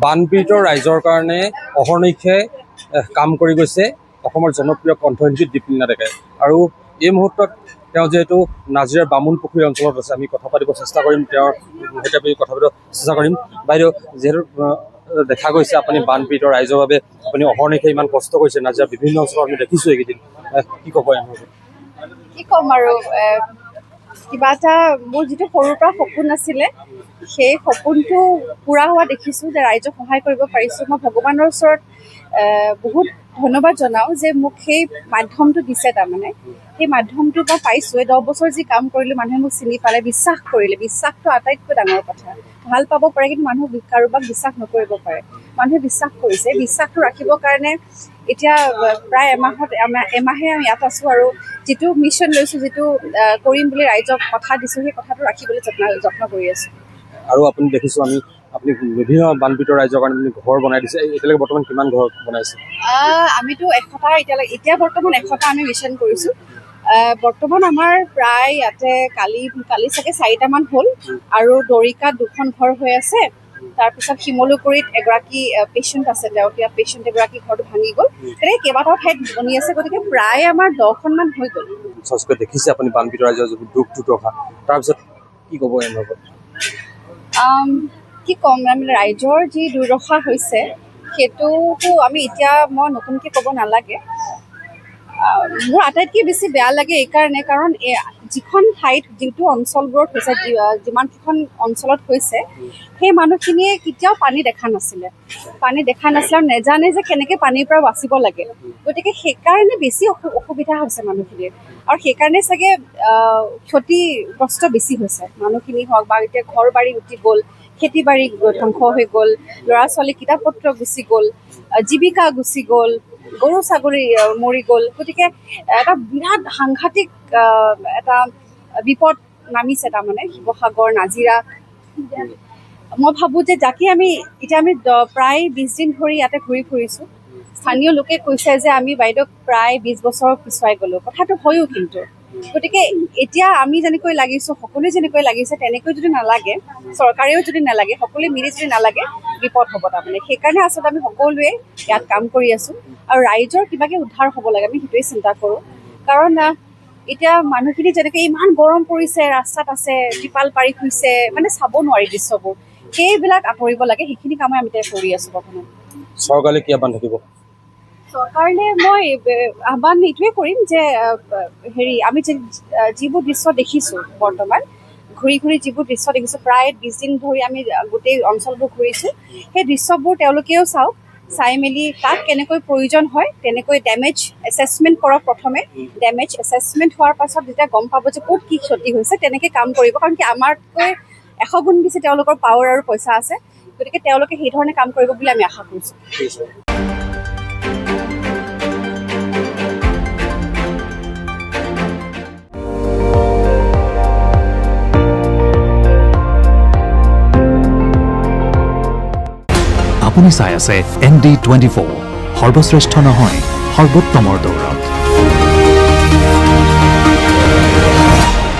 বানপীড়িত ৰাইজৰ কাৰণে অহৰ্নিশে কাম কৰি গৈছে অসমৰ জনপ্ৰিয় কণ্ঠশিল্পী দীপলিনা ডেকাই। আৰু এই মুহূৰ্তত তেওঁ যিহেতু নাজিৰাৰ বামুণপুখুৰী অঞ্চলত আছে, আমি কথা পাতিব চেষ্টা কৰিম, তেওঁৰ সৈতে আমি কথা পাতিব চেষ্টা কৰিম। বাইদেউ, যিহেতু দেখা গৈছে আপুনি বানপীড়িত ৰাইজৰ বাবে আপুনি অহৰ্নিশে ইমান কষ্ট কৰিছে, নাজিৰাৰ বিভিন্ন অঞ্চলত আমি দেখিছোঁ এইকেইদিন, কি ক'ব? কি ক'ম আৰু, কিবা এটা মোৰ যিটো সৰুৰ পৰা সপোন আছিলে সেই সপোনটো পূৰা হোৱা দেখিছোঁ, যে ৰাইজক সহায় কৰিব পাৰিছোঁ। মই ভগৱানৰ ওচৰত বহুত ধন্যবাদ জনাওঁ যে মোক সেই মাধ্যমটো দিছে। তাৰমানে সেই মাধ্যমটো মই পাইছোঁ। 10 বছৰ যি কাম কৰিলোঁ, মানুহে মোক চিনি পালে, বিশ্বাস কৰিলে। বিশ্বাসটো আটাইতকৈ ডাঙৰ কথা। ভাল পাব পাৰে, কিন্তু মানুহ কাৰোবাক বিশ্বাস নকৰিব পাৰে। মানুহে বিশ্বাস কৰিছে। বিশ্বাসটো ৰাখিবৰ কাৰণে এতিয়া প্ৰায় এমাহে আমি ইয়াত আছোঁ, আৰু যিটো মিছন লৈছোঁ, যিটো কৰিম বুলি ৰাইজক কথা দিছোঁ, সেই কথাটো ৰাখিবলৈ যত্ন কৰি আছোঁ। আৰু আপুনি দেখিছোঁ আপুনি বিভিন্ন বানপীড়িত ৰাইজৰ কাৰণে আপুনি ঘৰ বনাই দিছে। এতিয়ালৈকে বৰ্তমান কিমান ঘৰ বনাইছে? আমিতো 100টা এতিয়া বৰ্তমান 100টা আমি মিছন কৰিছোঁ। বৰ্তমান আমাৰ প্ৰায় ইয়াতে কালি চাগে 4টামান হ'ল, আৰু দৰিকাত 2খন ঘৰ হৈ আছে। তাৰপিছত শিমলুগুৰিত এগৰাকী পেচেণ্ট আছে, তেওঁ এতিয়া পেচেণ্ট এগৰাকী ঘৰটো ভাঙি গ'ল। তেনেকৈ কেইবাটাও ঠাইত বনি আছে, গতিকে প্ৰায় আমাৰ 10খনমান হৈ গ'ল। সঁচাকৈ দেখিছে আপুনি বানপীড়িত ৰাইজৰ যিবোৰ দুখ দুৰ্দশা, তাৰপিছত কি ক'ব এই লগত? কি ক'ম, মানে ৰাইজৰ যি দুৰ্দশা হৈছে সেইটোতো মই নতুনকৈ ক'ব নালাগে। মোৰ আটাইতকৈ বেছি বেয়া লাগে এইকাৰণে, কাৰণ যিখন ঠাইত যিটো অঞ্চলবোৰত হৈছে, যিমানকেইখন অঞ্চলত হৈছে, সেই মানুহখিনিয়ে কেতিয়াও পানী দেখা নাছিলে আৰু নেজানে যে কেনেকৈ পানীৰ পৰা বাচিব লাগে। গতিকে সেইকাৰণে বেছি অসুবিধা হৈছে মানুহখিনিৰ, আৰু সেইকাৰণে চাগে ক্ষতিগ্ৰস্ত বেছি হৈছে মানুহখিনি হওক, বা এতিয়া ঘৰ বাৰী উটি গ'ল, খেতি বাৰী ধ্বংস হৈ গ'ল, ল'ৰা ছোৱালী কিতাপ পত্ৰ গুচি গ'ল, জীৱিকা গুচি গ'ল, গৰু ছাগলী মৰি গ'ল। গতিকে এটা বিৰাট সাংঘাতিক এটা বিপদ নামিছে, তাৰমানে শিৱসাগৰ, নাজিৰা। মই ভাবোঁ যে এতিয়া আমি প্ৰায় 20 দিন ধৰি ইয়াতে ঘূৰি ফুৰিছোঁ। স্থানীয় লোকে কৈছে যে আমি বাইদেউ প্ৰায় 20 বছৰ পিছুৱাই গ'লোঁ। কথাটো হয়ও, কিন্তু গতিকে এতিয়া আমি যেনেকৈ লাগিছোঁ, সকলোৱে যেনেকৈ লাগিছে, তেনেকৈ যদি নালাগে, চৰকাৰেও যদি নালাগে, সকলোৱে মিলি যদি নালাগে, বিপদ হ'ব। তাৰমানে সেইকাৰণে আচলতে আমি সকলোৱে ইয়াত কাম কৰি আছোঁ, আৰু ৰাইজৰ কিবাকৈ উদ্ধাৰ হ'ব লাগে, আমি সেইটোৱে চিন্তা কৰোঁ। কাৰণ এতিয়া মানুহখিনি যেনেকৈ ইমান গৰম পৰিছে, ৰাস্তাত আছে, ত্ৰিপাল পাৰি শুইছে, মানে চাব নোৱাৰি দৃশ্যবোৰ, সেইবিলাক আঁতৰিব লাগে। সেইখিনি কামেই আমি এতিয়া কৰি আছোঁ বৰ্তমান। চৰকাৰে কি আহ্বান থাকিব? চৰকাৰলৈ মই আহ্বান এইটোৱে কৰিম যে আমি যিবোৰ দৃশ্য দেখিছোঁ, বৰ্তমান ঘূৰি যিবোৰ দৃশ্য দেখিছোঁ, প্ৰায় 20 দিন ধৰি আমি গোটেই অঞ্চলবোৰ ঘূৰিছোঁ, সেই দৃশ্যবোৰ তেওঁলোকেও চাওক, চাই মেলি তাক কেনেকৈ প্ৰয়োজন হয় তেনেকৈ ডেমেজ এছেছমেণ্ট কৰক। প্ৰথমে ডেমেজ এছেছমেণ্ট হোৱাৰ পাছত যেতিয়া গম পাব যে ক'ত কি ক্ষতি হৈছে, তেনেকৈ কাম কৰিব। কাৰণ কি আমাতকৈ 100 গুণ বেছি তেওঁলোকৰ পাৱাৰ আৰু পইচা আছে, গতিকে তেওঁলোকে সেইধৰণে কাম কৰিব বুলি আমি আশা কৰিছোঁ। আপুনি চাই আছে ND24, সৰ্বশ্ৰেষ্ঠ নহয়, সৰ্বোত্তমৰ দৌৰ।